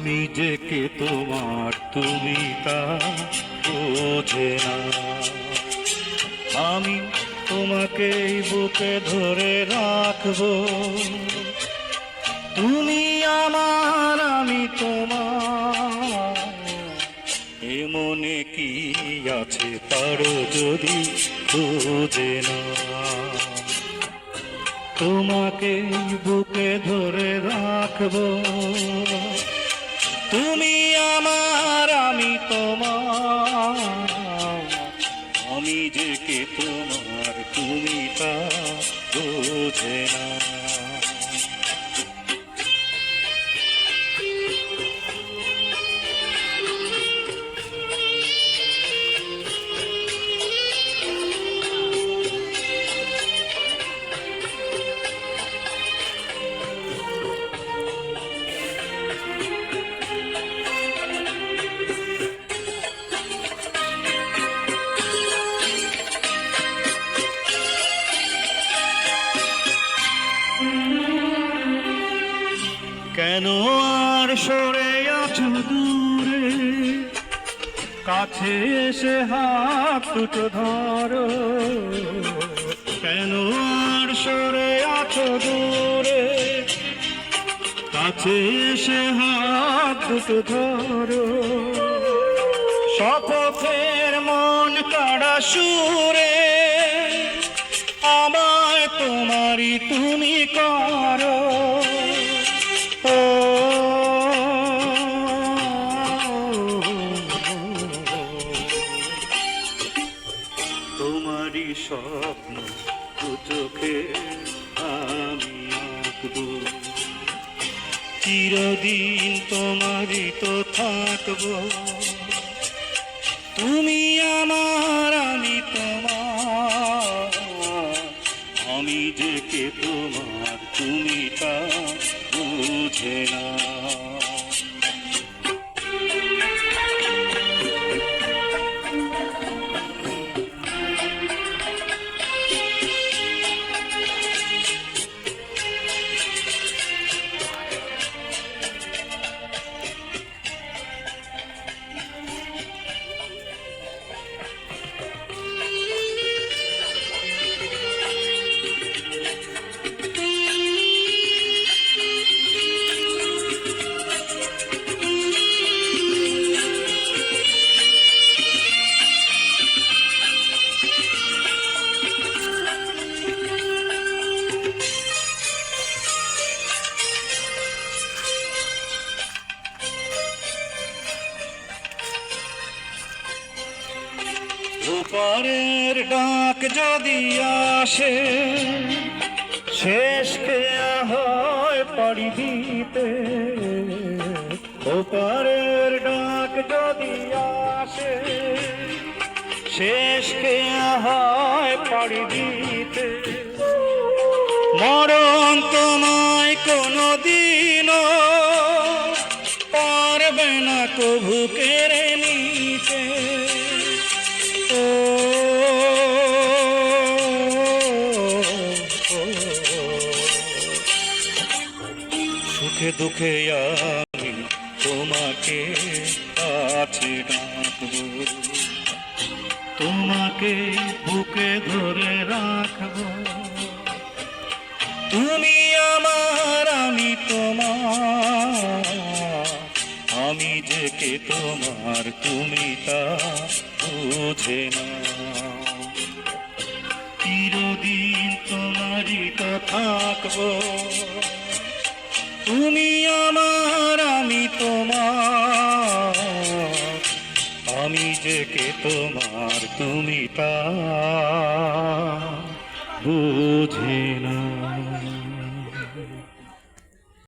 আমি যে কে তোমার তুমি তা বোঝে না। আমি তোমাকে বুকে ধরে রাখবো, তুমি আমার আমি তোমার। এ মনে কি আছে পারো যদি বুঝে না। তোমাকে বুকে ধরে রাখবো, তুমি আমার আমি তোমার। আমি যে কে তোমার তুমি তা বোঝে না। কেন আর সরে আছো দূরে, কাছে এসে হাত দুটো ধরো। কেন আর সরে আছো দূরে, কাছে এসে হাত দুটো ধরো। শপথের মন কাড়া সুরে আমায় তোমারই তুমি করো। তোমারই স্বপ্ন দু চোখে আমি আঁকবো, চিরদিন তোমারই তো থাকবো। তুমি আমার আমি তোমার, আমি যে কে তোমার তুমি তা বুঝে না। ওপারের ডাক যদি আসে, শেষ খেয়া হয় পাড়ি দিতে। ওপারের ডাক যদি আসে, শেষ খেয়া হয় পাড়ি দিতে। মরণ তোমায় কোনো দিনও পারবে না কভু কেড়ে নিতে। সুখে দুঃখে আমি তোমাকে কাছে ডাকবো, তোমাকে বুকে ধরে রাখবো। তুমি আমার আমি তোমার, আমি যে কে তোমার তুমি তা বুঝে না। চিরদিন তোমারই তো থাকবো, তুমি আমার আমি তোমার। আমি যে কে তোমার তুমি তা বুঝে না।